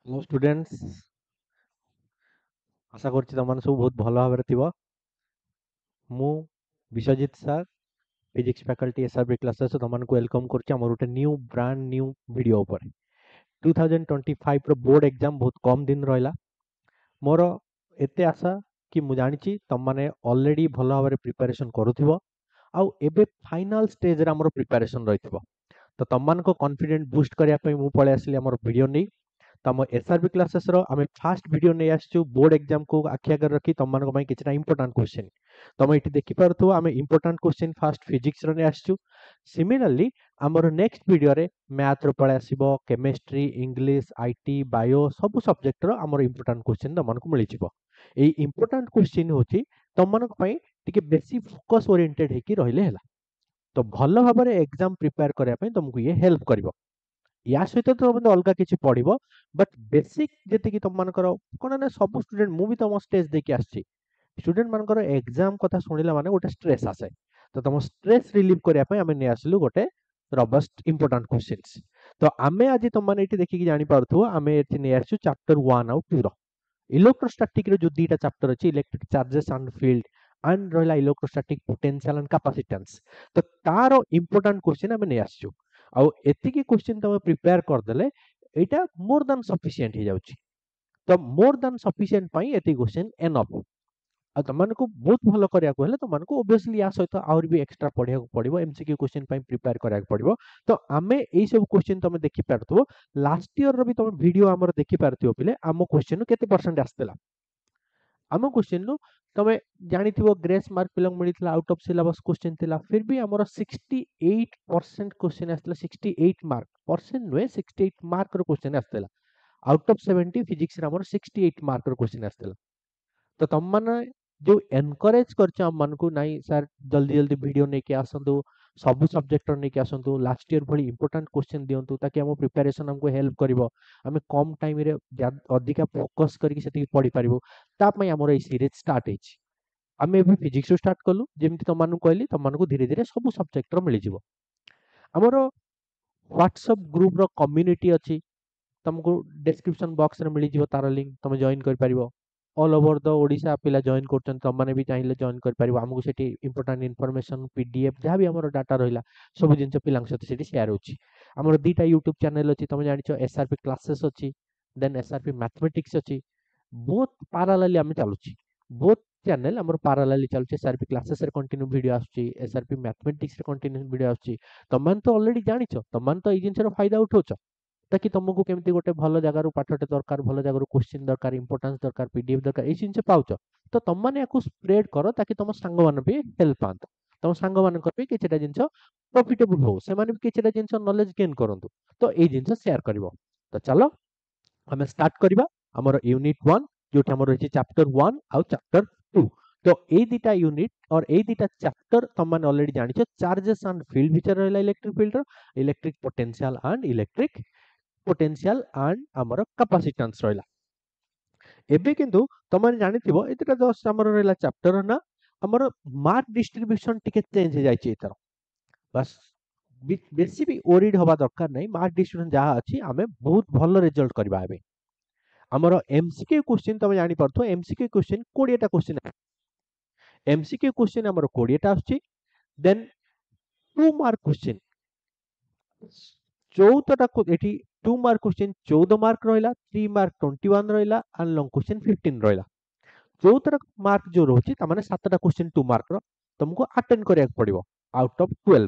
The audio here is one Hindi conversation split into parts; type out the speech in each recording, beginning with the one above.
Hello students. आशा करछि तमन सब बहुत भल भाव थिबो। मु Biswajit sir physics faculty SRB classes तमन को वेलकम करछि हमर उटे न्यू ब्रांड न्यू वीडियो ऊपर 2025 रो बोर्ड एग्जाम बहुत कम दिन रहला। मोर एते आशा कि मु जानिछि तम माने ऑलरेडी भल भाव प्रिपरेशन करूथिबो आउ एबे फाइनल स्टेज रे हमर प्रिपरेशन रहिथिबो। तो तमन को कॉन्फिडेंट बूस्ट करिया पई मु पळे आसली हमर वीडियो नै तम एसआरबी क्लासेस रो आमे फास्ट वीडियो नै आछू बोर्ड एग्जाम को आखि आगे रखी तम मानको पई किछटा इंपोर्टेंट क्वेश्चन तम एठी देखि पारथु आमे इंपोर्टेंट क्वेश्चन फास्ट फिजिक्स रो नै आछू। सिमिलरली हमर नेक्स्ट वीडियो रे मैथ रो पळे आसीबो केमिस्ट्री इंग्लिश आईटी बायो सब सब्जेक्ट रो हमर इंपोर्टेंट क्वेश्चन तम मानको मिलि जिवो। एई इंपोर्टेंट क्वेश्चन होची तम मानको पई टिके बेसी फोकस ओरिएंटेड हेकी रहिले हैला। तो भल भाबरे एग्जाम प्रिपेयर करिया पई तुमको ये हेल्प करिवो। या सहित तो तुम अलग किसी पढ़िबो बट बेसिक जेति कि तुम मानकर कोन ना सब स्टूडेंट मु भी तुम स्टेज देखि आछि स्टूडेंट मानकर एग्जाम कथा सुनिला माने गोटे स्ट्रेस आसे। तो तुम स्ट्रेस रिलीव करिया पई हमें नै आसलु गोटे रबस्ट इंपोर्टेंट क्वेश्चंस। तो आमे आज तुम माने एठी देखि कि जानि पारथु आमे एठी नै आछु चैप्टर 1 आउ 2 रो इलेक्ट्रोस्टैटिक रे जो दीटा चैप्टर अछि electric charges and field and रहला इलेक्ट्रोस्टैटिक पोटेंशियल एंड कैपेसिटेंस। तो तारो इंपोर्टेंट क्वेश्चन हमें नै आछु आउ एतिकी क्वेश्चन तुम प्रिपेयर कर देले एटा मोर देन सफिशिएंट हो जाउची। तो मोर देन सफिशिएंट पई एति क्वेश्चन एनफ आ तुमको बहुत भल करिया को हेले तुमको ऑब्वियसली या सहित और भी एक्स्ट्रा पढ़िया को पड़िबो एमसीक्यू क्वेश्चन पई प्रिपेयर करिया को पड़िबो। तो आमे एई सब क्वेश्चन तुम देखि पारथबो लास्ट ईयर रो भी तुम वीडियो हमर देखि पारथियो पिले आम क्वेश्चन केते परसेंट आस्तेला आम क्वेश्चन नु तमे जानिथिबो ग्रेस मार्क पिलंग मिलितला आउट ऑफ सिलेबस क्वेश्चन थिला फिर भी हमर 68% क्वेश्चन आस्तेला 68 मार्क परसेंट नुए 68 मार्क रो क्वेश्चन आस्तेला आउट ऑफ 70 फिजिक्स रे हमर 68 मार्क रो क्वेश्चन आस्तेला। तो तुम माने जो एनकरेज करछ हम मन को नहीं सर जल्दी जल्दी वीडियो नेके आसंतु सब सब्जेक्ट नेके आसंतु लास्ट ईयर भली इंपोर्टेंट क्वेश्चन दियंतु ताकि हम प्रिपरेशन हमको हेल्प करिवो हमें कम टाइम रे अधिका फोकस करके सेति पढ़ी पारिबो। ता पई हमर ए सीरीज स्टार्ट हेछि आमे भी फिजिक्स स्टार्ट कलु जेमति तुम मानु कहली तुम मानको धीरे धीरे सब सब्जेक्ट रो मिलि जिवो। हमर व्हाट्सएप ग्रुप रो कम्युनिटी अछि तुमको डिस्क्रिप्शन बॉक्स रे मिलि जिवो तार लिंक तुम जॉइन कर पारिबो। ऑल ओवर द ओडिशा पिला जॉइन करछन तुम माने भी चाहिले जॉइन कर पारिबो हमको सेठी इंपोर्टेंट इन्फॉर्मेशन पीडीएफ जहां भी हमर डाटा रहिला सब जिंस पिलांग सते सेठी शेयर होछि। हमर दीटा यूट्यूब चैनल अछि तुम जानिछो एसआरपी क्लासेस अछि देन एसआरपी मैथमेटिक्स अछि बोथ पैरेलली हम चालुछि बोथ चैनल हमर पैरेलली चालुछि एसआरपी क्लासेस रे कंटिन्यू वीडियो आछी एसआरपी मैथमेटिक्स रे कंटिन्यू वीडियो आछी तुम तो ऑलरेडी जानिछो तुम तो ए जिंस रो फायदा उठौछो ताकि तुमको केमती गोटे भल जगार पाठटे दरकार भल जगार क्वेश्चन दरकार इंपोर्टेंस दरकार पीडीएफ दरकार ए जिंस पाउछ। तो तुम माने याकू स्प्रेड करो ताकि तुम सांग मान भी हेल्प पांत तुम सांग मान भी किछटा जिंस प्रॉफिटेबल हो से माने भी किछटा जिंस नॉलेज गेन करंतु तो ए जिंस शेयर करिवो। तो चलो हमें स्टार्ट करबा हमर यूनिट 1 जोठी हमर रहिछि चैप्टर 1 आउ चैप्टर 2। तो ए दिटा यूनिट और ए दिटा चैप्टर तुम माने ऑलरेडी जानिछो चार्जेस एंड फील्ड विचार रहला इलेक्ट्रिक फील्ड रो electric potential and electric potential and हमर कैपेसिटेंस रहला। एबे किंतु तमन जानिथिबो एतटा जस्ट हमर रहला चैप्टर ना हमर मार्क डिस्ट्रीब्यूशन टिके चेंज हो जायछि एतर बस बेसी भी ओरिड हवा दरकार नै मार्क डिस्ट्रीब्यूशन जहा अछि हमें बहुत भलो रिजल्ट करबा एबे। हमर एमसीक्यू क्वेश्चन तमे जानि परथो एमसीक्यू क्वेश्चन 20 टा क्वेश्चन एमसीक्यू क्वेश्चन हमर 20 टा आछि देन 2 मार्क क्वेश्चन 14 टा एठी 2 मार्क क्वेश्चन 14 मार्क रहिला 3 मार्क 21 रहिला एंड लॉन्ग क्वेश्चन 15 रहिला 14 मार्क जो रहछि त माने 7 टा क्वेश्चन 2 मार्क रो तुमको अटेंड करिया पड़िबो आउट ऑफ 12।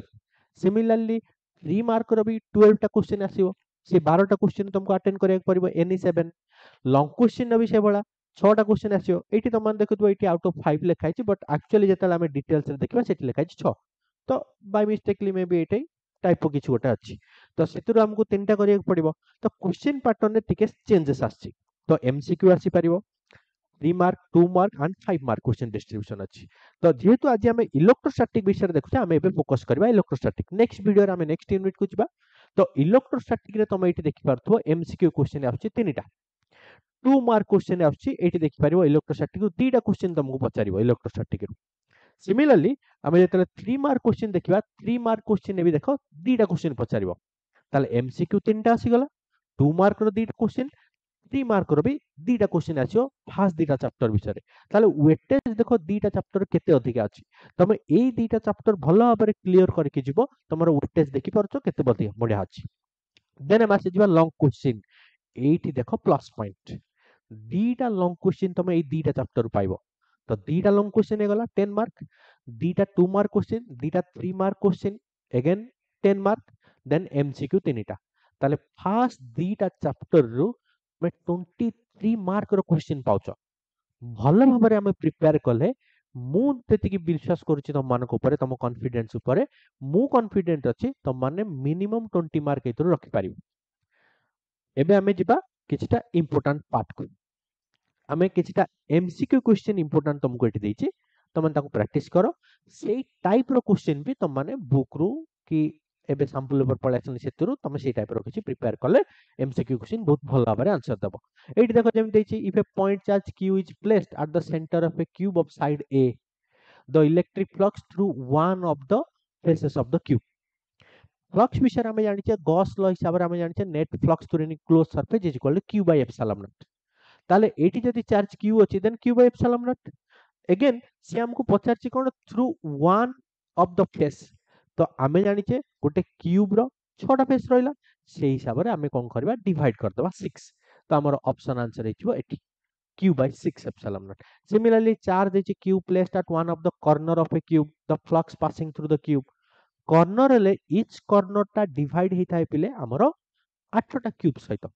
सिमिलरली 3 मार्क रो भी 12 टा क्वेश्चन आसीबो से 12 टा क्वेश्चन तुमको अटेंड करिया पड़िबो एनी 7 लॉन्ग क्वेश्चन भी से बळा 6 टा क्वेश्चन आसीबो एठी तुम देखुथबो एठी आउट ऑफ 5 लिखा छि बट एक्चुअली जेतला हमें डिटेल्स रे देखबा सेठी लिखा छि 6 तो बाय मिस्टेकली मे बी एठी टाइपो किछु गोटा अछि तो सेतुर हमको तीनटा करिया पड़िबो। तो क्वेश्चन पैटर्न रे टिके चेंजेस आछि तो एमसीक्यू आसी परिबो 3 mark 2 mark and 5 mark question distribution अछि। तो जेहेतु आज हम इलेक्ट्रोस्टैटिक विषय रे देखुछे हम एबे फोकस करबा इलेक्ट्रोस्टैटिक नेक्स्ट वीडियो रे हम नेक्स्ट यूनिट को जिबा। तो इलेक्ट्रोस्टैटिक रे तुम एठी देखि पारथबो एमसीक्यू क्वेश्चन आछि तीनटा 2 मार्क क्वेश्चन आछि एठी देखि पारिबो इलेक्ट्रोस्टैटिक दीटा क्वेश्चन तुमको पचारिबो इलेक्ट्रोस्टैटिक रो। सिमिलरली हम जेतले 3 मार्क क्वेश्चन देखिबा 3 मार्क क्वेश्चन ने भी देखो दीटा क्वेश्चन पचारिबो ताले एमसीक्यू तीनटा आसी गला 2 मार्क रो दीटा क्वेश्चन 3 मार्क रो भी दीटा क्वेश्चन आछो फास्ट दीटा चैप्टर विषय रे ताले वेटेज देखो दीटा चैप्टर केते अधिक अछि तमे एई दीटा चैप्टर भलो भाबरे क्लियर करके जिवो तमर वेटेज देखि परछो केते बढ़िया अछि देन हम आसे जिवा लॉन्ग क्वेश्चन एठी देखो प्लस पॉइंट दीटा लॉन्ग क्वेश्चन तमे एई दीटा चैप्टर पाइबो तो दीटा लॉन्ग क्वेश्चन हे गला 10 मार्क दीटा 2 मार्क क्वेश्चन दीटा 3 mark question again 10 mark then MCQ तीनटा ताले फास्ट दीटा चैप्टर रु में 23 मार्क रो क्वेश्चन पाउछ भल भाबरे हम प्रिपेयर कले मु तेतिकी विश्वास करूची तम मानक ऊपर तम कॉन्फिडेंस ऊपर मु कॉन्फिडेंट अछि तम माने मिनिमम 20 मार्क एतरो रखि पारिबो एबे हमें जिबा किछटा इंपोर्टेंट पार्ट को आमे किछटा एमसीक्यू क्वेश्चन इंपोर्टेंट तुमको एठी देछि तमन ताको प्रैक्टिस करो सेई टाइप रो क्वेश्चन भी तम माने बुक रू कि एबे सैंपल पेपर पळासन सेतुरु तमे सेई टाइप रो किछि प्रिपेयर कले एमसीक्यू क्वेश्चन बहुत भल भाबरे आंसर दबो एठी देखो जेम देछि if a point charge q is placed at the centre of a cube of side a the electric flux through one of the faces of the cube flux विषय में जानिछे गॉस लॉ हिसाब रे हम जानिछे net flux through any close surface is equal to q bye epsilon naught ताले एठी जदी चार्ज q अछि then q bye epsilon naught again से हमको पचारछि कोन through one of the face तो आमे जानिछे गोटे क्यूब रो छोटा फेस रहिला से हिसाब रे आमे कोन करबा डिवाइड कर देबा 6 तो हमर ऑप्शन आंसर हिचबो एठी q by 6 epsilon naught similarly charge is q placed at one of the corner of a cube the flux passing through the cube corner ले each corner ता divide ही थाए पिले हमरो 8टा क्यूब सहित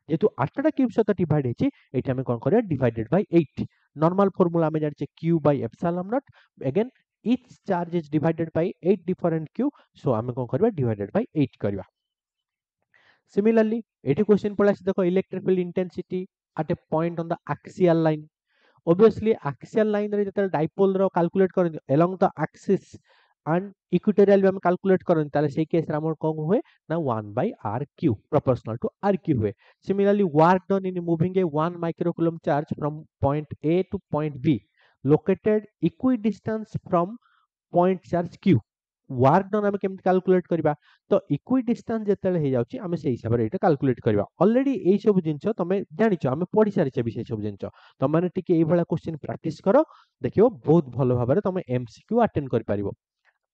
जेतु 8टा क्यूब सहित डिवाइड हेछि एठी हम कोन करिया डिवाइडेड बाय 8 नॉर्मल फार्मूला में जानिछे q by epsilon naught again each charge is divided by 8 different q so हम कोन करबा डिवाइडेड बाय 8 करबा similarly एठी क्वेश्चन पळा देखो electric field intensity at a point on the axial line obviously axial line रे जते डाइपोल रो कैलकुलेट करन along the axis and equatorial भी हम कैलकुलेट करन ताले सेही केस रे हमर कोन होय ना 1 by r cube proportional to r cube हुए similarly work done in moving a 1 microcoulomb charge from point a to point b located equidistant from point charge q work done हम केमति कैलकुलेट करबा तो इक्वी डिस्टेंस जेतेले हे जाउची हम से हिसाब रे एटा कैलकुलेट करबा ऑलरेडी एई सब जिंस तमे जानिचो हम पढि सारिचे विषय सब जिंस त माने टिके एई भला क्वेश्चन प्रैक्टिस करो देखियो बहुत भलो भाबरे तमे एमसीक्यू अटेंड कर परिबो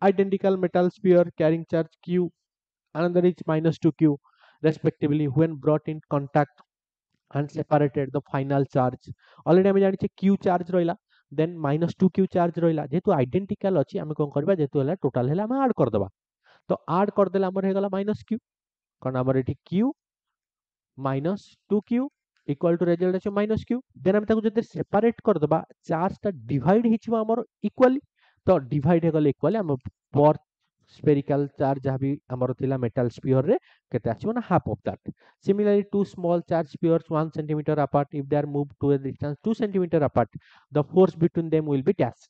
identical metal sphere carrying charge q another is -2q respectively when brought in contact and separated the final charge already हम जानिचे q charge रहिला देन -2q चार्ज रहिला जेतु आइडेंटिकल अछि हम कोन करबा जेतु हला टोटल हला हम ऐड कर देबा तो ऐड कर देला हमर हे गला -q कोन हमर एठी q -2q equal to result अछि -q देन हम ताको जते सेपरेट कर देबा चार्ज ता डिवाइड हिचबा हमर इक्वली तो डिवाइड हे गले इक्वली हम पर spherical charge जहाँ भी हमर थिला metal sphere रे केते आछो ना half of that similarly two small charge spheres 1 centimeter apart if they are moved to a distance 2 centimeter apart the force between them will be dash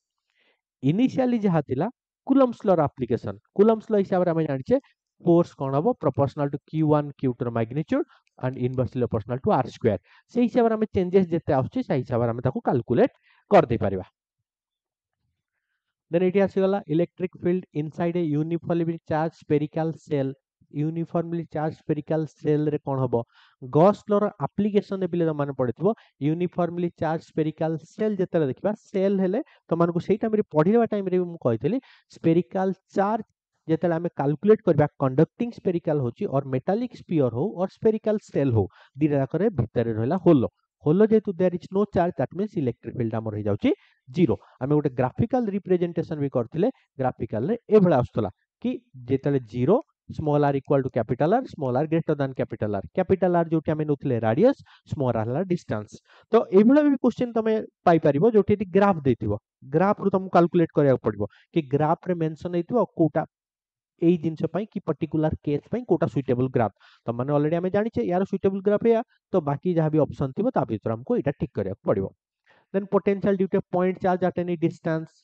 initially जहाँ थिला coulomb's law application coulomb's law हिसाब रे हम जानिछे force कोन हबो proportional to q1 q2 ର magnitude and inversely proportional to r square से हिसाब रे हम चेंजेस जेते आछे से हिसाब रे हम ताको कैलकुलेट कर दे परिबा then it has gala electric field inside a uniformly charged spherical cell uniformly charged spherical cell रे कोन हबो गॉस लॉ रो एप्लीकेशन बिले त माने पड़ितबो uniformly charged spherical cell जेतले देखबा सेल हेले त माने को सेही टाइम रे पढिबा टाइम रे मु कहितली spherical charge जेतले हमें कैलकुलेट करबा कंडक्टिंग स्फेरिकल होची और मेटालिक स्फीयर हो और स्फेरिकल सेल हो दिरा करे भितरे रहला होलो होलो जेतु there is no charge that means electric field हमर हो जाउची जीरो आमे गोटे ग्राफिकल रिप्रेजेंटेशन भी करथिले ग्राफिकल रे ए भला आस्तला कि जेतले zero small r equal to capital R small r greater than capital R जोटी हमें नोथले रेडियस स्मॉल r हला डिस्टेंस तो ए भला भी क्वेश्चन तमे पाई परिबो जोटी ग्राफ देथिबो ग्राफ रु तुम कैलकुलेट करिया पड़िबो कि ग्राफ रे मेंशन हेतिबो कोटा एई जिंस पई कि पर्टिकुलर केस पई कोटा सुइटेबल ग्राफ त माने ऑलरेडी हमें जानि छे यार सुइटेबल ग्राफ है तो बाकी जहां भी ऑप्शन थिबो ता भीतर हमको एटा ठीक करिया पड़िबो then potential due to a point charge at any distance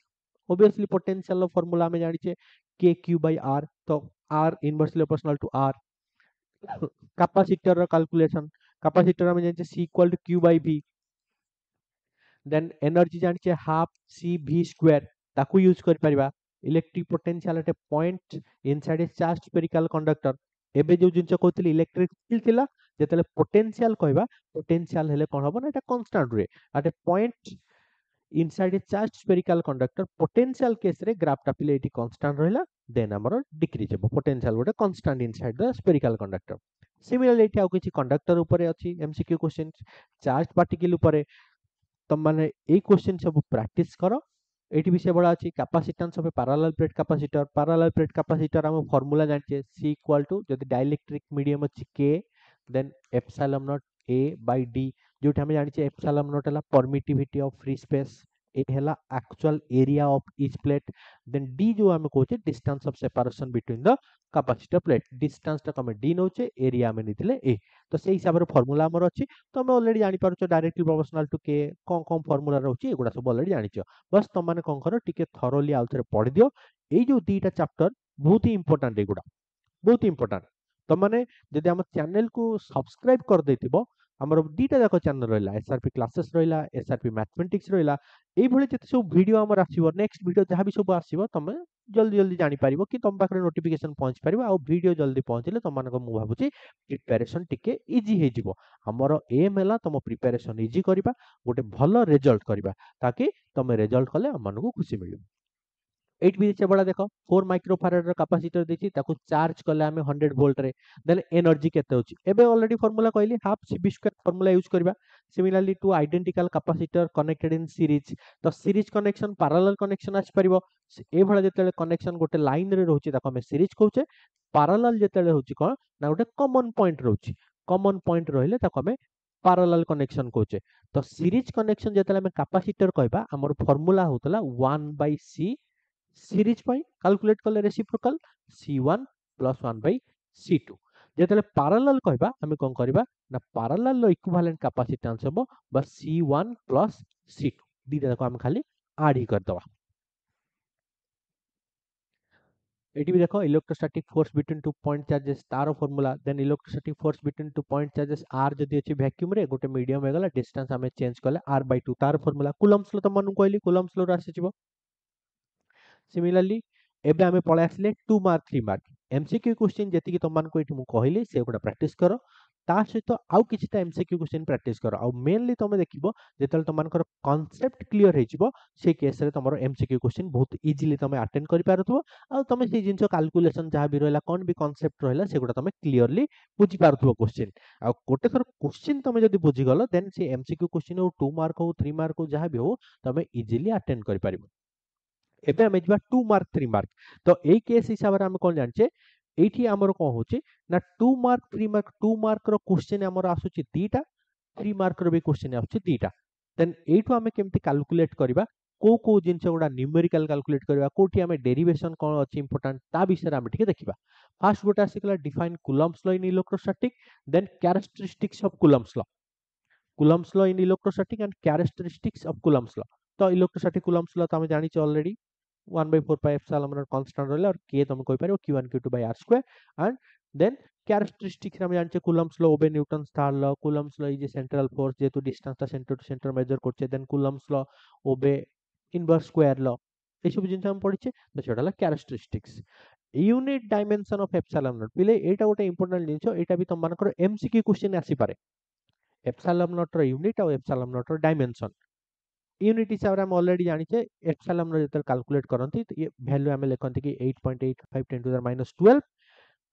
obviously potential low formula में जानि छे kq by r तो r inversely proportional to r capacitor row calculation capacitor में जानि छे c equal to q by v then energy जानि छे half c v square ताकू यूज कर परिबा electric potential at a point inside a charge spherical conductor एबे जो जिंस कहतली इलेक्ट्रिक फील्ड थिला जेतेले पोटेंशियल कहबा पोटेंशियल हेले कोन हबो ना एटा कांस्टेंट रे at a point inside a charged spherical conductor potential case रे ग्राफ टापिले एटी कांस्टेंट रहला देन हमर डिक्रीज हेबो पोटेंशियल गोटे constant inside the spherical conductor similarly एटी आ किछि कंडक्टर ऊपर अछि एमसीक्यू क्वेश्चन चार्ज पार्टिकल ऊपर तुम माने ए क्वेश्चन सब प्रैक्टिस करो एटी भी से बड़ा अछि capacitance of a parallel plate capacitor हम फार्मूला जानछे C इक्वल टू जदि डाइलेक्ट्रिक मीडियम अछि K then epsilon naught A bye D जोठी हम जानछे एप्सिलॉन नॉट हला परमिटिविटी ऑफ फ्री स्पेस ए हला actual area of each plate then D जो हम कहूचे distance of separation between the capacitor plate distance ता हम D नोचे एरिया में निथिले A तो से हिसाब रे फार्मूला हमर अछि तो हम ऑलरेडी जानि पारछो डायरेक्टली प्रोपोर्शनल टू K कोन फार्मूला रहउची एगुडा सब ऑलरेडी जानिछो बस तुम माने कोन करो टिके थरोली आउ थरे पढि दियो ए जो दीटा चैप्टर बहुत ही इंपोर्टेंट एगुडा बहुत ही इंपोर्टेंट तुम माने जदि हम चैनल को सब्सक्राइब कर देथिबो हमर दीटा जाको चैनल रहला एसआरपी क्लासेस रहला एसआरपी मैथमेटिक्स रहला एई भले जते सब वीडियो हमर आसीबो नेक्स्ट वीडियो जहा भी सब आसीबो तुम जल्दी जल्दी जानि पारिबो कि तुम पाखरे नोटिफिकेशन पहुंच पारिबो आ वीडियो जल्दी पहुंचले तुम मानको मु भाबुची प्रिपरेशन टिके इजी हे जिवो हमर एम हला तुम प्रिपरेशन इजी करिबा गोटे भलो रिजल्ट करिबा ताकि तुम रिजल्ट कले हम मानको खुशी मिलियो 8 भी से बड़ा देखो 4 माइक्रोफारेड रो कैपेसिटर देछि ताको चार्ज कले हमें 100 वोल्ट रे देन एनर्जी केते होछि एबे ऑलरेडी फार्मूला कहली half C V square formula use करबा similarly two identical capacitor connected in series तो सीरीज कनेक्शन पैरेलल कनेक्शन आछि परिबो ए भला जेतेले कनेक्शन गोटे लाइन रे रहउछि ताको हमें सीरीज कहउचे पैरेलल जेतेले होछि कोन ना गोटे कॉमन पॉइंट रहउछि कॉमन पॉइंट रहिले ताको हमें पैरेलल कनेक्शन कहउचे तो सीरीज कनेक्शन जेतेले हमें कैपेसिटर कहबा हमर फार्मूला होतला 1/c सीरीज पाई कैलकुलेट कले reciprocal C1 plus 1 by C2 जेतले पैरेलल कहबा हमें कोन करबा ना पैरेलल लो इक्विवेलेंट कैपेसिटेंस हबो बा C1 प्लस C2 दीटा को हम खाली ऐड ही कर दवा एटी भी देखो electrostatic force between two point charges तार formula then electrostatic force between two point charges r जदी अछि वैक्यूम रे गोटे मीडियम हे गला डिस्टेंस हमें चेंज कले r/2 तार फार्मूला कूलम्ब्स लो त मनु कहली कूलम्ब्स लो राशि छिबो सिमिलरली एबे हमें पळे आसले 2 मार्क 3 मार्क एमसीक्यू क्वेश्चन जेति कि तमन को एठी मु कहिली से गुडा प्रैक्टिस करो ता सहित आउ किछटा एमसीक्यू क्वेश्चन प्रैक्टिस करो आउ मेनली तमे देखिबो जेतल तमन कर कांसेप्ट क्लियर हेजिबो से केस रे तमरो एमसीक्यू क्वेश्चन बहुत इजीली तमे अटेंड करि पारथबो आउ तमे से जिंसो कैलकुलेशन जहा भी रहला कोन भी कांसेप्ट रहला से गुडा तमे क्लियरली बुझी पारथबो क्वेश्चन आउ कोटे थर क्वेश्चन तमे जदी बुझी गलो देन से एमसीक्यू क्वेश्चन हो 2 मार्क हो 3 मार्क हो जहा भी हो तमे इजीली अटेंड करि पारिबो एबे हम जिबा 2 मार्क 3 मार्क तो ए केस हिसाब रे हम कोन जानचे एठी हमर कोन होची ना 2 मार्क 3 मार्क 2 मार्क रो क्वेश्चन हमर आसुची दीटा 3 मार्क रो भी क्वेश्चन आसुची दीटा देन एठु हम केमति कैलकुलेट करबा को जिंस गुडा न्यूमेरिकल कैलकुलेट करबा कोठी हम डेरिवेशन कोन अछि इंपोर्टेंट ता विषय रे हम ठीक देखिबा फर्स्ट गोटा आसीकला define Coulomb's law in electrostatic then characteristics of Coulomb's law in electrostatic and characteristics of Coulomb's law तो इलेक्ट्रोस्टैटिक कूलम्ब्स लॉ त हम जानि छ ऑलरेडी 1/4 pi epsilon हमर कांस्टेंट रहले और k तुम कहि पारो q1 q2 by r square and then characteristics हम जानछे Coulomb's law obey Newton's third law Coulomb's law is a central force जेतु डिस्टेंस ता सेंटर टू सेंटर मेजर करछे then Coulomb's law obey inverse square law ए सब जिंस हम पढिछे तो सेटा ला characteristics unit dimension of epsilon naught पिले एटा गोटे इंपोर्टेंट जिंस एटा भी तुम मानकर एमसीक्यू क्वेश्चन आसी पारे एप्सिलॉन नॉट रो यूनिट और एप्सिलॉन नॉट रो डायमेंशन यूनिट हिसाब रे हम ऑलरेडी जानि छे एप्सिलॉन रो जते कैलकुलेट करंती तो ये वैल्यू हमें लिखंती कि 8.85 10 to the minus 12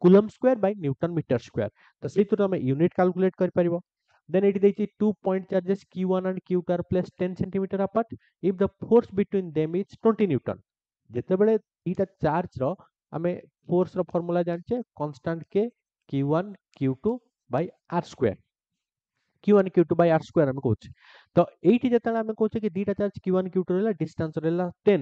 coulomb square by newton metre square तो सेतु हम यूनिट कैलकुलेट कर परिबो देन इट देछि 2 point charges q1 and q2 are place 10 centimetre apart if the force between them is 20 newton जेते बेले इटा चार्ज रो हमें फोर्स रो फार्मूला जानछे कांस्टेंट के q1 q2 by r square q1 q2 by r square हम कहूछ तो एठी जतला हम कहूछ कि दीटा चार्ज q1 q2 रहला डिस्टेंस रहला 10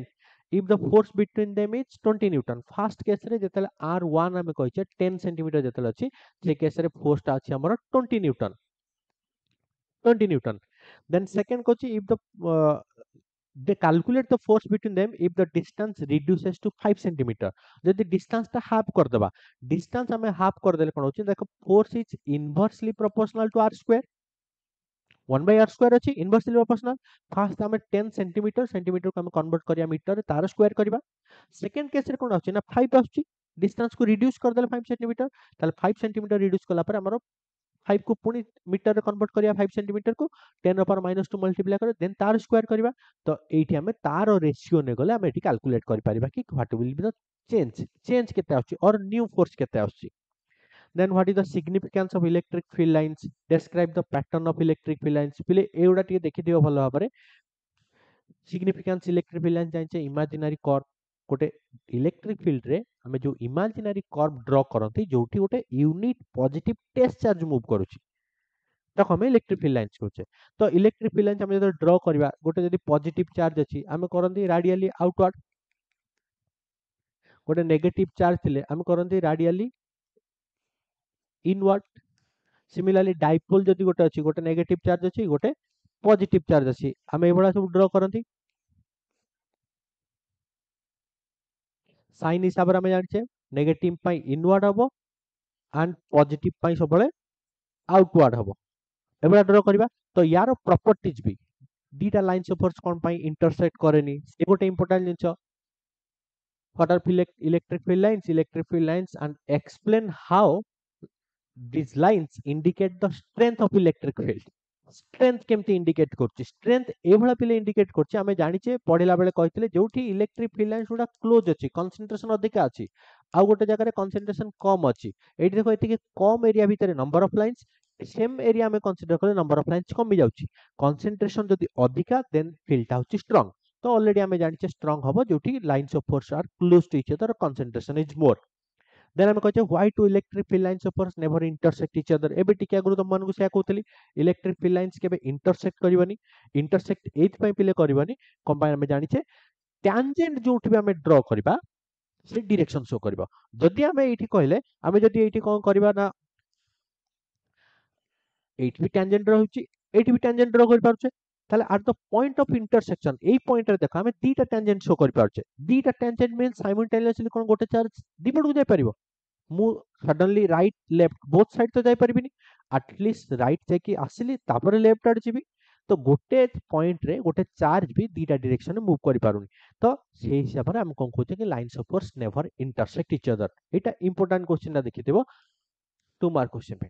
if the force between them is 20 newton first case रे जतला r1 हम कहूछ 10 सेंटीमीटर जतला अछि से केस रे फोर्स ता अछि हमर 20 Newton then second कहूछ if the they calculate the force between them if the distance reduces to 5 centimeter जदि डिस्टेंस ता हाफ कर देबा डिस्टेंस हमें हाफ कर देले कोन होछि देखो force is inversely proportional to r square 1 by r square अछि इनवर्सली प्रोपोर्शनल फर्स्ट हमें 10 सेंटीमीटर सेंटीमीटर को हम कन्वर्ट करिया मीटर रे तार स्क्वायर करबा सेकंड केस रे कोन आछि ना 5 आछि डिस्टेंस को रिड्यूस कर देले 5 सेंटीमीटर ताले 5 सेंटीमीटर रिड्यूस कला पर हमरो 5 को पुणी मीटर रे कन्वर्ट करिया 5 सेंटीमीटर को 10 ର ପାୱାର -2 मल्टीप्लाई कर देन तार स्क्वायर करिवा तो एठी हमें तार रेशियो ने गले हम एठी कैलकुलेट करि परिबा कि what will be the change केते आछि और न्यू फोर्स केते आछि then what is the significance of electric field lines describe the pattern of electric field lines पिले एउडा टिके देखि दियो भलो भाबरे significance electric field lines जानिचे imaginary curve गोटे इलेक्ट्रिक फील्ड रे हमें जो इमेजिनरी कर्व ड्रॉ करंती जोठी गोटे unit positive test charge move करूची ताको हमें इलेक्ट्रिक फील्ड लाइन्स कहचे तो इलेक्ट्रिक फील्ड लाइन्स हमें जब ड्रॉ करबा गोटे जदी पॉजिटिव चार्ज अछि हमें करंती रेडियली आउटवर्ड गोटे नेगेटिव चार्ज थिले हमें करंती रेडियली इनवर्ड सिमिलरली डाइपोल जदी गोटे अछि गोटे नेगेटिव चार्ज अछि गोटे पॉजिटिव चार्ज अछि हमें एबडा सब ड्रॉ करंती साइन हिसाब रे हमें जानिछे नेगेटिव पई इनवर्ड हबो एंड पॉजिटिव पई सबले आउटवर्ड हबो एबडा ड्रॉ करबा तो यार प्रॉपर्टीज भी दीटा लाइन्स ऑफ फोर्स कोन पई इंटरसेक्ट करेनी से गोटे इंपोर्टेंट जिंस what are electric field lines and explain how these lines indicate the strength of electric field strength केमती इंडिकेट करछि strength एभला पिले इंडिकेट करछि हमें जानिचे पढिला बेले कहितले जोठी इलेक्ट्रिक फील्ड लाइन्स गुडा क्लोज अछि कंसंट्रेशन अधिका अछि आ गोटे जगह रे कंसंट्रेशन कम अछि एठी देखो एतिके कम एरिया भितरे number of lines same area में कंसीडर करे नंबर ऑफ लाइन्स कमी जाउछि कंसंट्रेशन जदि अधिका देन फील्ड होछि स्ट्रांग तो ऑलरेडी हमें जानिचे स्ट्रांग हबो जोठी lines of force are close to each other concentration is more then हम कहचे why two electric field lines of force never intersect each other एबे टिके अगरु तुम मानकु से कहतली इलेक्ट्रिक फील्ड लाइन्स केबे इंटरसेक्ट करबनी इंटरसेक्ट एथ पई पिले करबनी कंबाइन हम जानिछे टैंजेंट जोठी भी हमें ड्रॉ करबा से डायरेक्शन शो करबा जदि हमें एठी कहले हमें जदि एठी कोन करबा ना एठी भी टैंजेंट रहउची एठी भी टैंजेंट ड्रॉ कर पारछे ताले at the point of intersection AE point रे देखो हमें दीटा टैंजेंट शो कर पारछे दीटा टैंजेंट मींस साइमल्टेनियसली कोन गोटे चार्ज दीपटू जाय परिबो मु suddenly right left both side तो जाय परिबिनी एटलीस्ट राइट जाकी आसिली तापर लेफ्ट आड जिबी तो गोटे पॉइंट रे गोटे चार्ज भी दीटा डायरेक्शन में मूव करि पारुनी तो से हिसाब रे हम कोन कहते कि lines of force never intersect each other Etah important question ना देखिथिबो 2 मार्क क्वेश्चन पे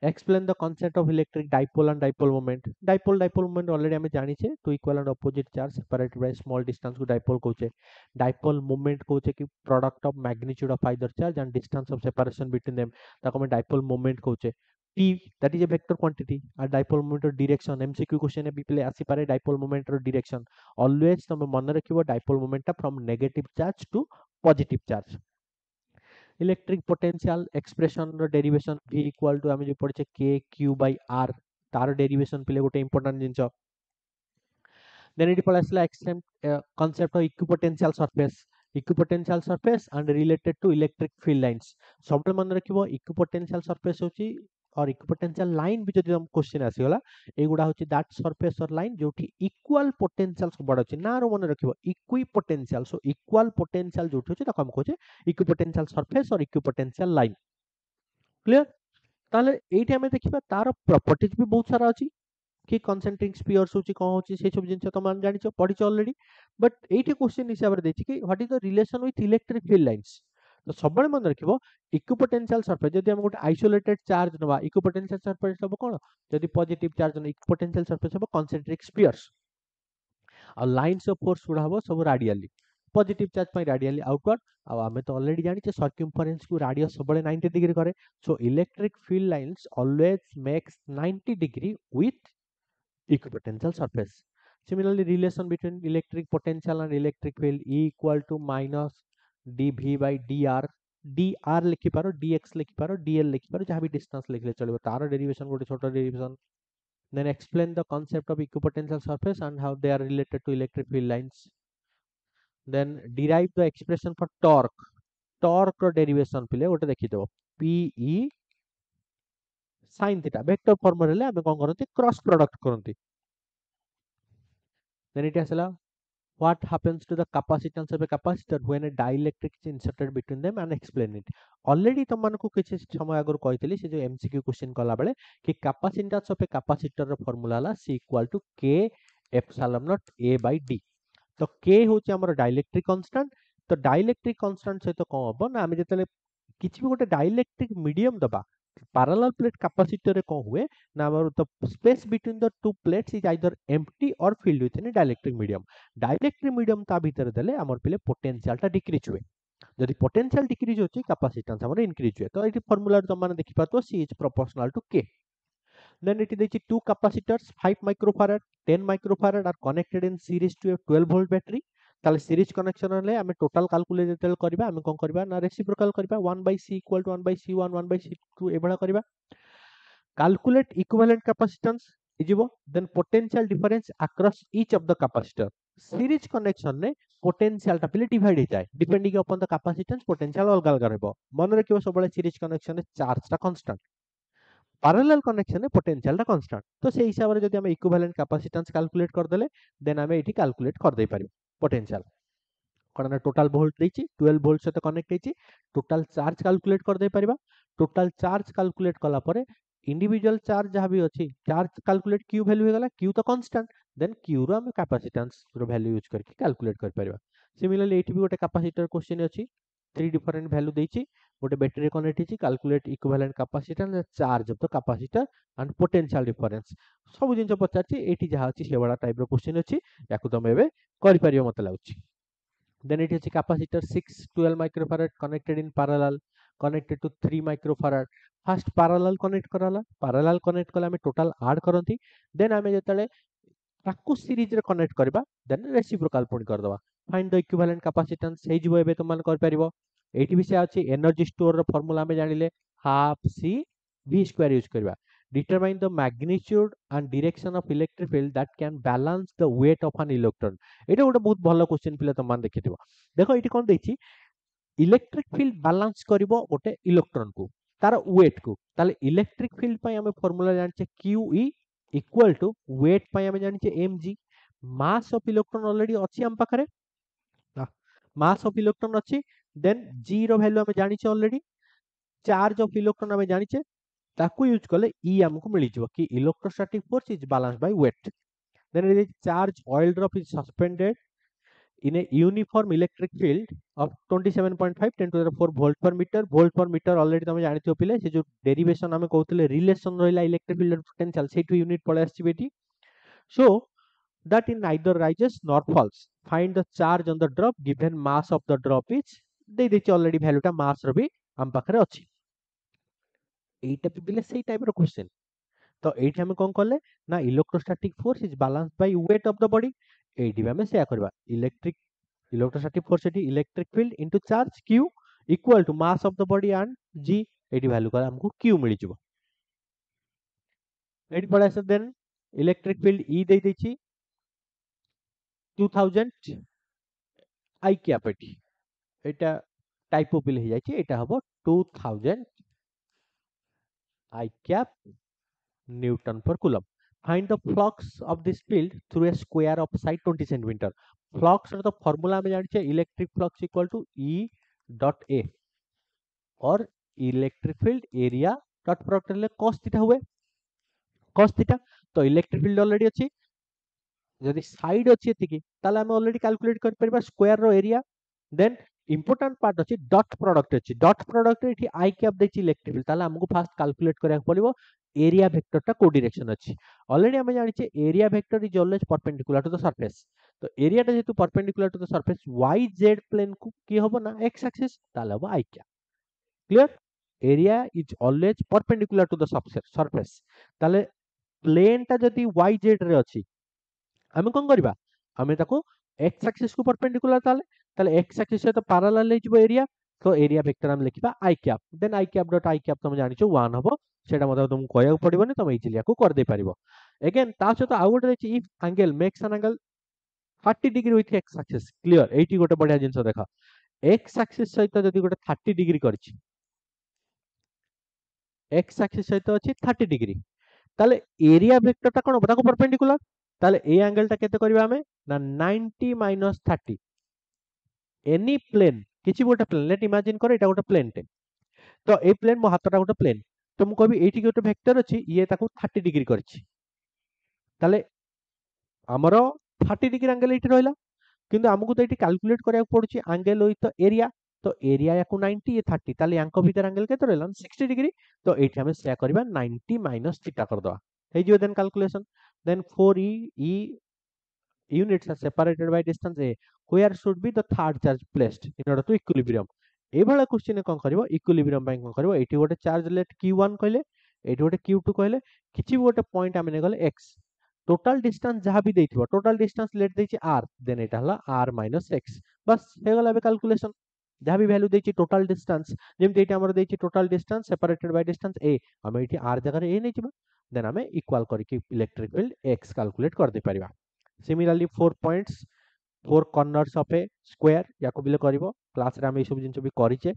explain the concept of electric dipole and dipole moment dipole moment already हमें जानी छे two equal and opposite charge separated by small distance को dipole कहूचे dipole moment कहूचे कि product of magnitude of either charge and distance of separation between them ताको हमें dipole moment कहूचे p that is a vector quantity and dipole moment or direction mcq question है पिले आसी पारे dipole moment or direction always तमे मन रखिबो dipole moment ता from negative charge to positive charge electric potential expression रो डेरिवेशन v इक्वल टू हम जो पढ़े k q by r तार डेरिवेशन पिले गोटे इंपोर्टेंट जिंस देन इट पळासला extend concept of equipotential surface and related to electric field lines सबले मन रखिबो इक्विपोटेंशियल सरफेस होची और इक्विपोटेंशियल लाइन भी जदि हम क्वेश्चन आसीगला एगुडा होची दैट सरफेस और लाइन जोठी इक्वल पोटेंशियल सब अछि ना रो मन रखिबो इक्विपोटेंशियल सो इक्वल पोटेंशियल जोठी होची ताको हम कहचे इक्विपोटेंशियल सरफेस और इक्विपोटेंशियल लाइन क्लियर ताले एठी हमें देखिबा तार प्रॉपर्टीज भी बहुत सारा अछि कि कंसेंट्रिक स्फीयर्स होची कोन होची से सब जिंस तो मान जानिछो पढिछो ऑलरेडी बट एठी क्वेश्चन हिसाब रे देछि कि what is the relation with electric field lines तो सबले मन रखिबो इक्विपोटेंशियल सरफेस जदि हम गोटे आइसोलेटेड चार्ज नबा इक्विपोटेंशियल सरफेस सब कोन जदि पॉजिटिव चार्ज न इक्विपोटेंशियल सरफेस सब कंसेंट्रिक स्फीयर्स और लाइंस ऑफ फोर्स गुडा हबो सब रेडियली पॉजिटिव चार्ज पई रेडियली आउटवर्ड आ हमें तो ऑलरेडी जानि छे सर्कमफरेंस को रेडियस सबले 90 डिग्री करे so electric field lines always makes 90 degree with equipotential surface. Similarly, relation between electric potential and electric field E equal to minus dv by dr dr लिखि पारो dx लिखि पारो dl लिखि पारो जहाँ भी डिस्टेंस लिखले चलिबो तार डेरिवेशन गोटे छोटो derivation then explain the concept of equipotential surface and how they are related to electric field lines then derive the expression for torque रो डेरिवेशन पिले गोटे देखि देबो p e sin theta vector form रे हमें कोन करंती क्रॉस प्रोडक्ट करंती then it asala what happens to the capacitance of a capacitor when a dielectric is inserted between them and explain it already तुम मानको किछि समय आगर कहितली से जो एमसीक्यू क्वेश्चन कला बेले कि कैपेसिटेंस ऑफ ए कैपेसिटर रो फार्मूला ला C equal to K epsilon naught A by D तो K होची हमर डाइलेक्ट्रिक कांस्टेंट तो डाइलेक्ट्रिक कांस्टेंट से तो कोन हबो ना हम जेतले किछि भी गोटे डाइलेक्ट्रिक मीडियम दबा parallel plate capacitor रे कौन हुए ना the space between the two plates is either empty or filled with a dielectric medium. Dielectric medium ता भीतर देले हमर पहिले potential टा decrease हुए. जदि potential decrease होची capacitance हमर increase हुए. तो एटी formula तुम माने देखि पातो C is proportional to K. Then it is two capacitors 5 microfarad 10 microfarad are connected in series to a 12 volt battery. তাহলে সিরিজ কনেকশন হলে আমি টোটাল ক্যালকুলেট যেতেବେଳେ କରିବା আমি কোন କରିବା না রেসিপ্রোকাল କରିବା 1/c equal to 1/c1 1/c2 এভলা କରିବା calculate equivalent capacitance ହେଇଯିବ then potential difference across each of the capacitor series connection ରେ potential ଟା ପିଲେ divide ହେଇଯାଏ depending upon the capacitance potential ଅଲଗା ଅଲଗା ରହିବ ମନେ ରଖିବ ସବୁବେଳେ series connection ରେ charge ଟା constant parallel connection ରେ potential ଟା constant ତ ସେଇ ହିସାବରେ ଯଦି ଆମେ equivalent capacitance calculate କରିଦେଲେ then ଆମେ ଏଠି calculate କରିଦେଇ ପାରିବା potential कौन ना टोटल वोल्ट देछि 12 वोल्ट सहित कनेक्ट हेछि टोटल चार्ज कैलकुलेट कर दे परिबा टोटल चार्ज कैलकुलेट कला परे इंडिविजुअल चार्ज जहाँ भी अच्छी चार्ज कैलकुलेट क्यू वैल्यू हो गला क्यू तो कांस्टेंट देन क्यू रो हम कैपेसिटेंस रो वैल्यू यूज करके कैलकुलेट कर परिबा सिमिलरली एठी भी गोटे कैपेसिटर क्वेश्चन अछि थ्री डिफरेंट वैल्यू देछि गोटे बैटरी कनेक्ट हेछि calculate equivalent capacitance charge of the capacitor and potential difference सब जिंस पचाछि एठी जहाँ अछि से वाला टाइप रो क्वेश्चन अछि याकू तुम एबे करि परिबो मते लागुछि then it is a capacitor 6 12 microfarad connected in parallel connected to 3 microfarad first parallel connect करला parallel connect कला हमें total add करंती then हमें जेतले ताकू सीरीज रे कनेक्ट करबा then रेसिप्रोकाल पुणी कर दवा फाइंड द इक्विवेलेंट कैपेसिटेंस हे जिवो एबे तुम मान कर परिबो एठी भी से अछि एनर्जी स्टोर रो फार्मूला हमें जानिले half C v square use करबा determine the magnitude and direction of electric field that can balance the weight of an electron এটা ଗୋଟେ ବହୁତ ଭଲ क्वेश्चन ପିଲା ତମ ମାନେ ଦେଖିଥିବ ଦେଖ ଏଠି कोन ଦେଇଛି इलेक्ट्रिक फील्ड बैलेंस करिवो गोटे इलेक्ट्रॉन को तार वेट को ताले इलेक्ट्रिक फील्ड पय हमें फार्मूला जानचे QE इक्वल टू वेट पय हमें जानचे mg mass of electron already अछि हम पाखरे मास ऑफ इलेक्ट्रॉन अछि देन g रो वैल्यू हमें जानिचे ऑलरेडी चार्ज ऑफ इलेक्ट्रॉन हमें जानिचे ताकू यूज कले E हमको मिली जिवो कि electrostatic force is balanced by weight then it is charge oil drop is suspended in a uniform electric field of 27.5 10 to the 4 volt per meter already तमे जानिथियो पिले से जो डेरिवेशन हमें कहउतले रिलेशन रहिला इलेक्ट्रिक फील्ड पोटेंशियल सेटु यूनिट पळे आछि बेटी so that in neither rises nor falls find the charge on the drop given mass of the drop is दे देछि ऑलरेडी वैल्यू टा मास रो भी हम पाखरे अछि एटा पिले सेही टाइप रो क्वेश्चन तो एठी हमें कोन करले ना electrostatic force is balanced by weight of the body एठी हमें सेया करबा इलेक्ट्रिक इलेक्ट्रोस्टैटिक फोर्स एटी electric field into charge q equal to mass of the body and g एटी वैल्यू का हमको q मिली जिवो एटी पड़ा से देन इलेक्ट्रिक फील्ड e दे देछि 2000 i कैप एटी एटा टाइपो पिल हे जायछि एटा हबो 2000 i cap newton per coulomb find the flux of this field through a square of side 20 centimeter flux ର ତ ଫର୍ମୁଲା ଆମେ ଜାଣିଛେ electric flux equal to E dot A और electric field area dot product ले cos थीटा हुए cos थीटा तो इलेक्ट्रिक फील्ड ऑलरेडी अछि जदि साइड अछि एतिकी ताले हम ऑलरेडी कैलकुलेट कर परबा square rho area then important part अछि डॉट प्रोडक्ट एठी आई कैप देछि इलेक्ट्रिक फील्ड ताले हमको फास्ट कैलकुलेट करया पड़िबो एरिया वेक्टर टा को डायरेक्शन अछि ऑलरेडी हम जानिछे area vector is always perpendicular to the surface तो एरिया टा जेतु perpendicular to the surface y z plane को की होबो ना x एक्सिस ताले होबो i cap clear area is always perpendicular to the surface ताले प्लेन टा जदि y z रे अछि हमें कोन करबा हमें ताको x एक्सिस को परपेंडिकुलर ताले ताले x एक्सिस से तो पैरेलल लेजिबो एरिया तो एरिया वेक्टर हम लिखिबा i cap then i cap dot i cap तुम जानिछो 1 होबो सेटा मते तुम कहया पड़िबोनी तुम इजीली याको कर दे परिबो अगेन ता सहित आ गोटे अछि if angle makes an angle 30 degree with x axis clear एठी गोटे बढ़िया जिंस देखा x एक्सिस सहित जदि गोटे 30 डिग्री करछि x एक्सिस सहित अछि 30 डिग्री ताले एरिया वेक्टर ता कोन बताको परपेंडिकुलर ताले ए एंगल ता केते करबा हमें ना 90 माइनस 30 एनी प्लेन किछि गोटे प्लेन लेट इमेजिन कर एटा गोटे प्लेन टे तो ए प्लेन मो हातटा गोटे प्लेन तो मु कहबी एठी गोटे वेक्टर अछि ये ताको 30 डिग्री करछि ताले हमरो 30 डिग्री एंगल एठी रहला किंतु हमकु तो एठी कैलकुलेट करया पड़ुछि एंगल विथ एरिया तो एरिया याकू 90 ये 30 ताले यांको भीतर एंगल केते रहला 60 डिग्री तो एठी हमें सेया करबा 90 माइनस थीटा कर दवा हे जो then calculation then 4e units are separated by distance a where should be the third charge placed in order to equilibrium एभला क्वेश्चन कोन करिवो इक्विलिब्रियम ପାଇଁ कोन करिवो एठी गोटे चार्ज लेट q1 कहले एठी गोटे q2 कहले किछि भी गोटे पॉइंट आमे ने गले x टोटल डिस्टेंस जहां भी देथिबो टोटल डिस्टेंस लेट देछि r देन एटा हला r - x बस हे गला बे कैलकुलेशन जहां भी वैल्यू देछि टोटल डिस्टेंस जेमति एटा हमर देछि total distance separated by distance a हम एठी r जगह रे a नै छिबा देन हमें इक्वल करके इलेक्ट्रिक फील्ड x कैलकुलेट कर दे परिबा Similarly, 4 points, 4 corners of a square याको बिले करिवो क्लास रे हम ए सब जिंस भी करिचे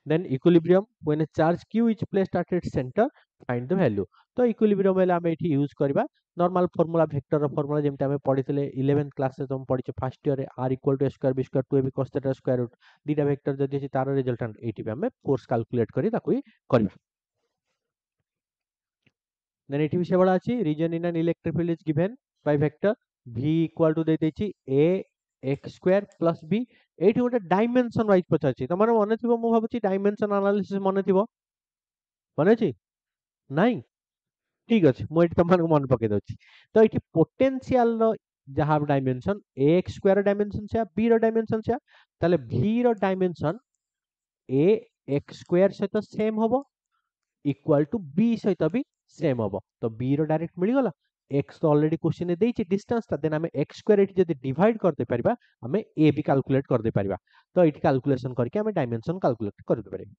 then equilibrium when a charge q is placed at its center find the value तो equilibrium हेला हम एठी यूज करबा नॉर्मल फार्मूला वेक्टर रो फार्मूला जेमते हम पढितले 11th क्लास रे तुम पढिचे फर्स्ट ईयर रे r = a square b square 2ab cos theta square root दीटा वेक्टर जदि अछि तार रिजल्टेंट एठी भी हम फोर्स कैलकुलेट करी ताकू करबा then एठी भी सेबळा अछि region in an electric field is given by vector v equal to दे देछि a x square plus b एठी गोटे डायमेंशन वाइज पचाछि तमर मने थिबो मु भाबुछि डायमेंशन एनालिसिस मने थिबो मने अछि नाही ठीक अछि मु एठी तमन मन पके दउछि तो एठी पोटेंशियल रो जहा डायमेंशन ax स्क्वायर डायमेंशन से b रो डायमेंशन से ताले v रो डायमेंशन a x स्क्वायर से तो सेम होबो इक्वल टू b सहित भी सेम होबो तो b रो डायरेक्ट मिली गला x तो ऑलरेडी क्वेश्चन ने देछि डिस्टेंस ता देन हमें x स्क्वायर एठी जदी डिवाइड करते परिबा हमें a भी कैलकुलेट कर दे परिबा तो एठी कैलकुलेशन करके हमें डायमेंशन कैलकुलेट कर दे परिबा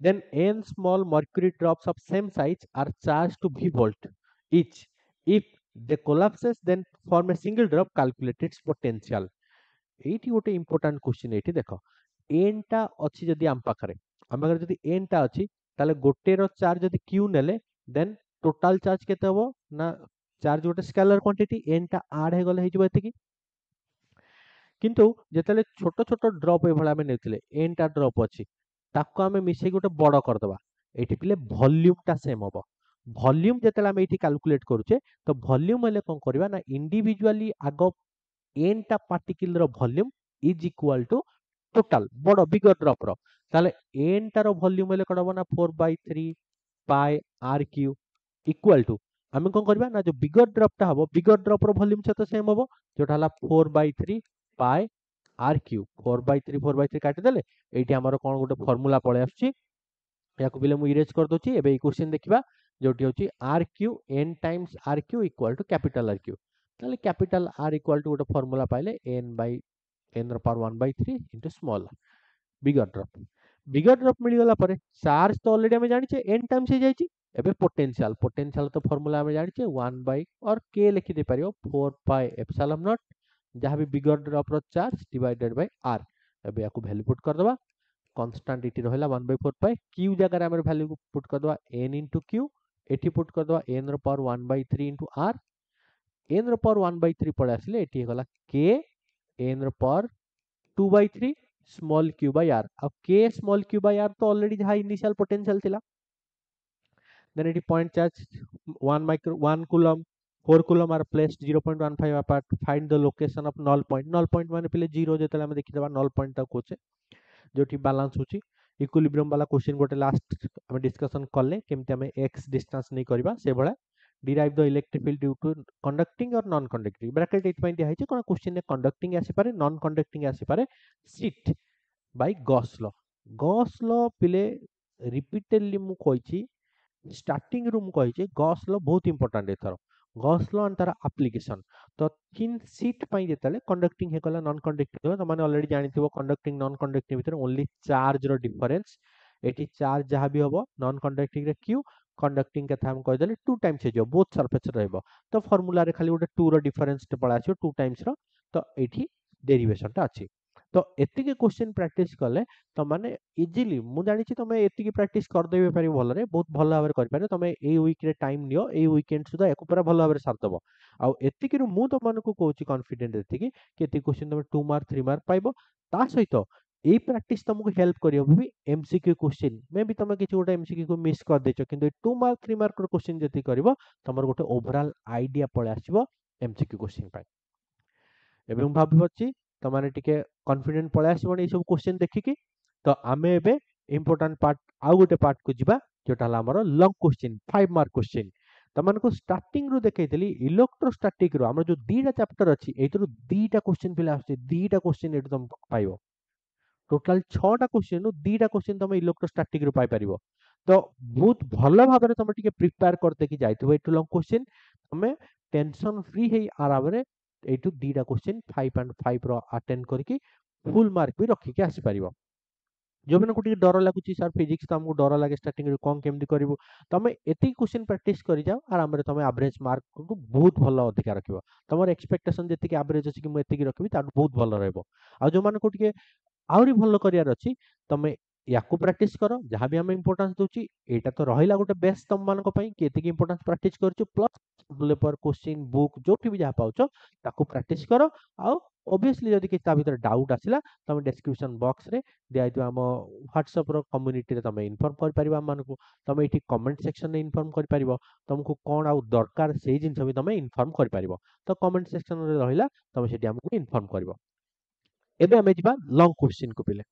then n small mercury drops of same size are charged to v volt each if they collapses then form a single drop calculate its potential एठी गोटे इंपोर्टेंट क्वेश्चन एठी देखो n टा अछि जदी आम पाखरे आम पाखरे जदी n टा अछि ताले गोटे रो चार्ज जदी q नेले देन टोटल चार्ज केते हबो ना चार्ज गोटे स्केलर क्वांटिटी n टा ऐड हे गले हे जबो एतिकी किंतु जेतले छोट छोट ड्रॉप ए भला में नेथिले n टा ड्रॉप अछि ताको हमें मिसे गोटे बड़ कर दबा एठी पिले वॉल्यूम टा सेम हबो वॉल्यूम जेतले हम एठी कैलकुलेट करूचे तो वॉल्यूम हेले कोन करबा ना इंडिविजुअली आगो n टा पार्टिकल रो volume is equal to total बड़ बिगर ड्रॉप रो ताले n टा रो वॉल्यूम हेले कोन ना 4/3 पाई r क्यू इक्वल टू हमें कोन करबा ना जो बिगर ड्रॉप टा हबो बिगर ड्रॉप रो वॉल्यूम से तो सेम हबो जोटा हला 4/3 पाई r क्यू 4/3 काटि देले एठी हमर कोन गोटे फार्मूला पळे आछी याको बिले मु इरेज कर दोची एबे ई क्वेश्चन देखिबा जोटी होची r cube n times r cube equal to capital r cube ताले कैपिटल r इक्वल टू गोटे फार्मूला पाइले n रो power 1/3 into small bigger drop मिली गला परे चार्ज तो ऑलरेडी हमें जानि छे n टाइम्स हे जायछि एबे पोटेंशियल तो फार्मूला हमें जानि छे 1 बाय और k लिखि दे परियो 4 पाई एप्सिलॉन नॉट जहां भी बिगर ड्रॉप रो चार्ज डिवाइडेड बाय r एबे याको वैल्यू पुट कर दबा कांस्टेंट इटी रहला 1/4 पाई q जगह रे हमर वैल्यू पुट कर दबा n into q एठी पुट कर दबा n रो पावर 1/3 into r n रो पावर 1/3 पळे आसले एठी गला k n रो power 2/3 small q by r अब k small q by r तो ऑलरेडी जहां इनिशियल पोटेंशियल थिला then it point charge 1 coulomb 4 coulomb are placed 0.15 apart find the location of null point माने पहले 0 जेतले हम देखि देबा null point ता कोचे जोठी बैलेंस होची इक्विलिब्रियम वाला क्वेश्चन गोटे लास्ट हम डिस्कशन करले केमते हम x डिस्टेंस नहीं करबा से भला derive the electric field due to conducting or non conducting bracket 8 point दिया है कोन क्वेश्चन ने conducting आसी पारे non conducting आसी पारे शीट by Gauss law पिले रिपीटेडली मु कहिची स्टार्टिंग रूम कहिचे गॉस लॉ बहुत इंपोर्टेंट एथरो गॉस लॉ एंड तार एप्लीकेशन तो थिन शीट पई जेतले कंडक्टिंग हे कला नॉन कंडक्टिंग तो माने ऑलरेडी जानिथिबो कंडक्टिंग नॉन कंडक्टिंग भीतर ओनली चार्ज रो डिफरेंस एटी चार्ज जहां भी होबो नॉन कंडक्टिंग रे q कंडक्टिंग के हम कह देले 2 टाइम्स हे जो बोथ सरफेस रहबो तो फार्मूला रे खाली गोटे 2 रो डिफरेंस ते पळा आछो 2 टाइम्स रो तो एठी डेरिवेशन ता अछि तो एतिके क्वेश्चन प्रैक्टिस कले तो माने इजीली मु जानि छि तमे एतिके प्रैक्टिस कर देबे पारि भल रे बहुत भल भाबरे कर पारे तमे ए वीक रे टाइम नियो ए वीकेंड सुदा एको पूरा भल भाबरे सार दबो आ एतिके रु मु तो मन को कहूची कॉन्फिडेंट एतिके कि एतिके क्वेश्चन तमे 2 मार्क 3 मार्क पाइबो ता सहित ए प्रैक्टिस तुमको हेल्प करियो भी एमसीक्यू क्वेश्चन मे भी तमे किछि गोटे एमसीक्यू को मिस कर देचो किंतु 2 मार्क 3 मार्क रो क्वेश्चन जति करबो तमर गोटे ओवरऑल आईडिया पळे आसीबो एमसीक्यू क्वेश्चन पाइ एबे मु भाबी बछि तमाने टिके कॉन्फिडेंट पळे आसीबोनी ए सब क्वेश्चन देखिकी तो आमे एबे इंपोर्टेंट पार्ट आउ गोटे पार्ट को जिबा जोटा हला हमर लॉन्ग क्वेश्चन 5 मार्क क्वेश्चन तमनको स्टार्टिंग रु देखैतली इलेक्ट्रोस्टैटिक रो हमर जो दीटा चैप्टर अछि एतरु दीटा क्वेश्चन पिला आछे दीटा क्वेश्चन एतु तुम पाइबो टोटल 6टा क्वेश्चन रु दीटा क्वेश्चन तुम इलेक्ट्रोस्टैटिक रु पाइ परिबो तो बहुत भलो भाबरे तुम टिके प्रिपेयर करते कि जाइतबो एतु लॉन्ग क्वेश्चन तुमे टेंशन फ्री हे आराम रे एटू दीटा क्वेश्चन 5.5 रो अटेंड करके फुल मार्क भी रखी के आसी परिबो जो मैंने को डर लगुच सर फिजिक्स तो हमको डर लगे स्टार्टिंग कौन केमती करू तुम एति क्वेश्चन प्रैक्टिस कर जाओ आराम रे तुम एवरेज मार्क को बहुत भल अधिका रख तुम एक्सपेक्टेशन जी एवरेज अच्छी कि मुझे रखी बहुत भल रहा आ जो मैंने को आहरी भल करार अच्छी तुम या प्रैक्टिस कर जहाँ भी आम इंपोर्टान्स दूची एटा तो रहा गोटे बेस्ट तुम मान कि एति इंपोर्टान्स प्रैक्टिस कर प्लस पेपर क्वेश्चन बुक जो भी जहाँ पाच ताकू प्रैक्टिस कर आउ ऑब्वियसली जदि किसी भीतर डाउट आसला तुम डिस्क्रिप्शन बॉक्स रे दिखाई आम व्हाट्सएप रो कम्युनिटी रे तुम इनफॉर्म कर परिबा आम तुम ये कमेंट सेक्शन रे इनफॉर्म कर परिबो तुमको कौन आउ दरकार से जिनस भी तुम इनफॉर्म कर परिबो तो कमेंट सेक्शन रे रहिला तुम सेठी हमको इनफॉर्म करबो एबे हमें जिबा लॉन्ग क्वेश्चन को पिले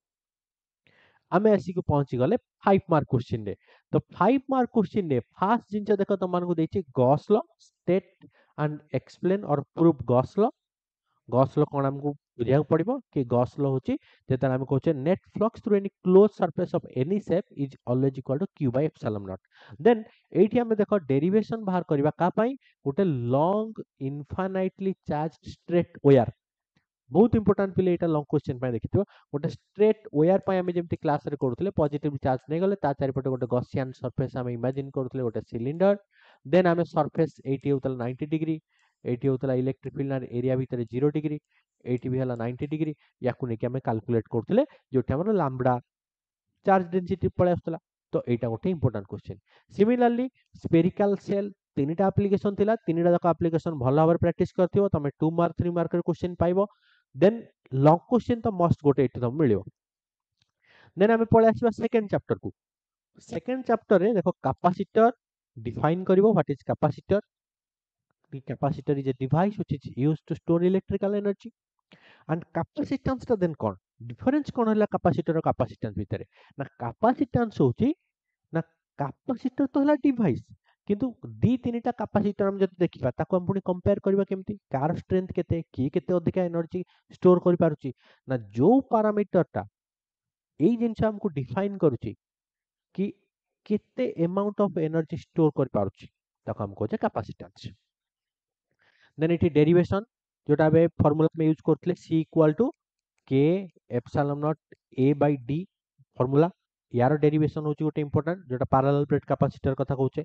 आमे आसिक पहुंची गले 5 मार्क क्वेश्चन रे तो 5 मार्क क्वेश्चन रे फास्ट जिनस देखो तुम मानको देछि Gauss law state and explain और प्रूफ गॉस लॉ कोन हमको बुझिया पड़िबो कि गॉस लॉ होची जेता हम कहचे net flux through any close surface of any shape is always equal to q bye epsilon naught then एठी हम देखो डेरिवेशन बाहर करबा का पई गोटे long infinitely charge straight wire बहुत इंपोर्टेंट पिले एटा लॉन्ग क्वेश्चन पाई देखिथिबो गोटे स्ट्रेट वायर पाई हम जेमति क्लास रे करथले पॉजिटिव चार्ज नै गले ता चारि पटे गोटे गॉसियन सरफेस हम इमेजिन करथले गोटे सिलिंडर देन हम surface eighty hotel 90 degree eighty होतला इलेक्ट्रिक फील्ड एरिया भीतर 0 डिग्री एटी भी हला 90 डिग्री याकू नै कि हम कैलकुलेट करथले जोठी हमर लैम्बडा चार्ज डेंसिटी पळे आस्तला तो एटा गोटे important question similarly spherical shell तीनटा एप्लीकेशन थिला तीनटा जाक एप्लीकेशन भलो भाबरे प्रैक्टिस करथिबो तमे 2 मार्क 3 मार्क रे क्वेश्चन पाइबो देन लॉन्ग क्वेश्चन तो मस्ट गोटे एठी तुम मिलियो देन हमें पळे आसीबा सेकंड चैप्टर को सेकंड चैप्टर रे देखो कैपेसिटर डिफाइन करिवो what is capacitor the capacitor is a device which is used to store electrical energy and capacitance टा then कौन डिफरेंस कौन होला कैपेसिटर और कैपेसिटेंस भितर ना कैपेसिटेंस होची ना कैपेसिटर तो होला डिवाइस किंतु दी तीनटा कैपेसिटर हम जब देखिबा ताको हम पुनी कंपेयर करबा केमती कार स्ट्रेंथ केते की केते अधिक एनर्जी स्टोर करि पारुची ना जो पैरामीटर टा एई जिंस हमको डिफाइन करूची कि केते अमाउंट ऑफ एनर्जी स्टोर करि पारुची ताको हम कहजे कैपेसिटेंस देन इट डेरिवेशन जोटा बे फार्मूला में यूज करथले c equal to k epsilon naught a bye d formula यार डेरिवेशन होची गोटे इंपोर्टेंट जोटा पैरेलल प्लेट कैपेसिटर कथा कहउचे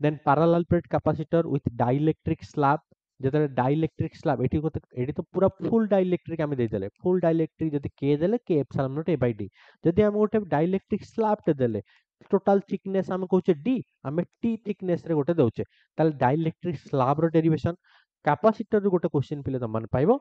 then parallel plate capacitor with dielectric slab जेते डाइलेक्ट्रिक स्लैब एठी तो पूरा फुल डाइलेक्ट्रिक हम दे देले फुल डाइलेक्ट्रिक जदि k देले k epsilon naught a bye d जदि हम गोटे डाइलेक्ट्रिक स्लैब ते देले टोटल थिकनेस हम कहउचे d हम t थिकनेस रे गोटे दउचे ताल डाइलेक्ट्रिक स्लैब रो डेरिवेशन कैपेसिटर रो गोटे क्वेश्चन पिले तमन पाइबो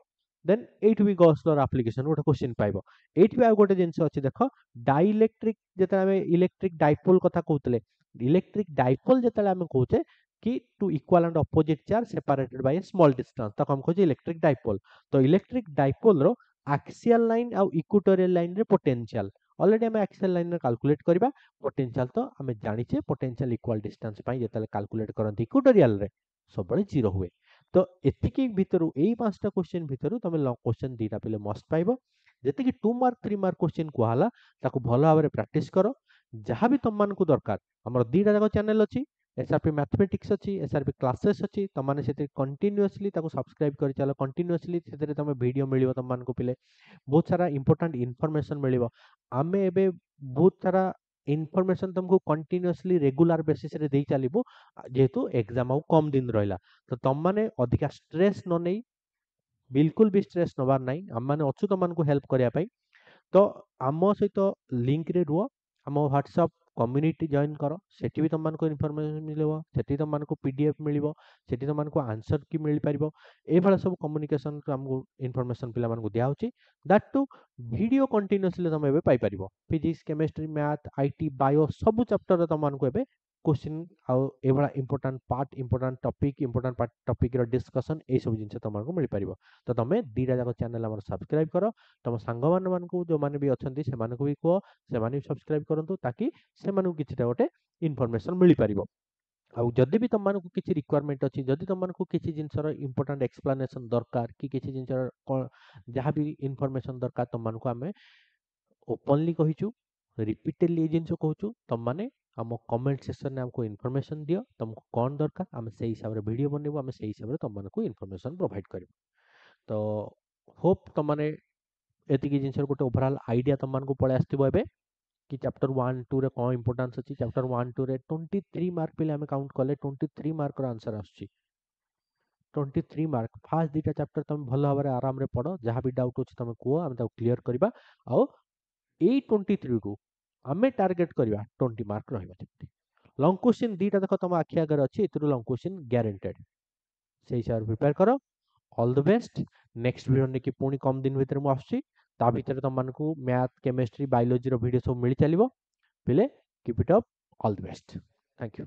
देन एट भी गॉस लॉ एप्लीकेशन गोटे क्वेश्चन पाइबो एट भी आ गोटे जिंस अछि देखो डाइलेक्ट्रिक जेते हम इलेक्ट्रिक डाइपोल कथा कहउतले इलेक्ट्रिक डाइपोल जेते हम कहउचे कि two equal and opposite charge separated by a small distance तक हम कहउचे इलेक्ट्रिक डाइपोल तो इलेक्ट्रिक डाइपोल रो एक्सियल लाइन आ इक्वेटोरियल लाइन रे पोटेंशियल ऑलरेडी हम एक्सियल लाइन रे कैलकुलेट करबा पोटेंशियल तो हम जानिचे पोटेंशियल इक्वल डिस्टेंस पई जेते कैलकुलेट करन इक्वेटोरियल रे सब बळे 0 हुए तो एतिकी भितरु एई पांचटा क्वेश्चन भितरु तमे लॉन्ग क्वेश्चन दीटा पिले मस्ट पाइबो जेतिकी 2 मार्क 3 मार्क क्वेश्चन कुहाला ताको भलो भाबरे प्रैक्टिस करो जहां भी तुम मान को दरकार हमर दीटा जाको चैनल अछि एसआरपी मैथमेटिक्स अछि एसआरपी क्लासेस अछि तम माने सेते कंटीन्यूअसली ताको सब्सक्राइब करि चलो कंटीन्यूअसली सेते तमे वीडियो मिलिबो तम मान को पिले बहुत सारा इंपोर्टेंट इंफॉर्मेशन मिलिबो आमे एबे बहुत सारा इनफॉरमेशन तुमको कंटीन्यूअसली रेगुलर बेसिस रे देई चलिबो जेहेतु एग्जाम आउ कम दिन रहिला तो तुम माने अधिका स्ट्रेस न नै बिल्कुल भी स्ट्रेस नबार नै हम माने अछु तुम को हेल्प करिया पई तो आम सहित लिंक रे रुओ आम व्हाट्सएप कम्युनिटी जॉइन करो सेठी भी तुम को इनफॉरमेशन मिलेबो सेठी तुम को पीडीएफ मिलिबो सेठी तुम को आंसर की मिल परिबो ए भला सब कम्युनिकेशन हमको इनफॉरमेशन पिला मान को दिया होची दैट टू वीडियो कंटीन्यूअसली तुम एबे पाई परिबो physics chemistry math IT bio सब चैप्टर तुम को एबे क्वेश्चन आउ एभला इंपोर्टेंट टॉपिक रो डिस्कशन ए सब जिनसे तुमको मिल पारिबो। तो तमे दीटा जाक चैनल हमर सब्सक्राइब करो, तुम सांग मानकू जो माने भी अछंती से मानकू भी को से माने सब्सक्राइब करंतु ताकि से मानकू किछटा गोटे इन्फॉर्मेशन मिल पारिबो। आउ जदि भी तुमको किसी रिक्वायरमेंट अच्छी, जदि तुमको किसी जिनसर इंपोर्टेंट एक्सप्लेनेशन दरकार कि किसी जिनसर जहाँ भी इन्फॉर्मेशन दरकार तुमको आम ओपनली कहिचु, रिपीटेडली ये जिनस कहूँ तुम मैंने आम कमेंट सेक्शन में आमको इन्फॉर्मेशन दियो, तुमको कौन दरकार आम से हिसाब से वीडियो बनइबो, आम से हिसाब से तुमको इन्फॉर्मेशन प्रोवाइड करिबो। तो होप तुम मैंने एतिकी जिनसर गोटे ओवरऑल आइडिया तुमको पळे आस्तिबो एबे कि चैप्टर 1 2 रे कौन इंपोर्टेंस अछि। चैप्टर 1 2 रे 23 मार्क पे हमें काउंट कले 23 मार्क रो आंसर आछी। 23 मार्क फास्ट दीटा चैप्टर तुम भल भाबरे आराम रे पढ़ो, जहाँ भी डाउट अछि तुम कुओ आम ताको क्लियर करबा। आ एई 23 को आमे टारगेट करबा 20 मार्क रहबा जेमति। लॉन्ग क्वेश्चन दीटा देखो तुम आखि आगर अछि, एतरो लॉन्ग क्वेश्चन गारंटेड। से हिसाब प्रिपेयर करो। All the best. Next video ने कि पुणी कम दिन भितर मु आछी, ता भितर तुम मानकू मैथ केमिस्ट्री बायोलॉजी रो वीडियो सब मिल चलिबो। पिले keep it up. All the best. Thank you.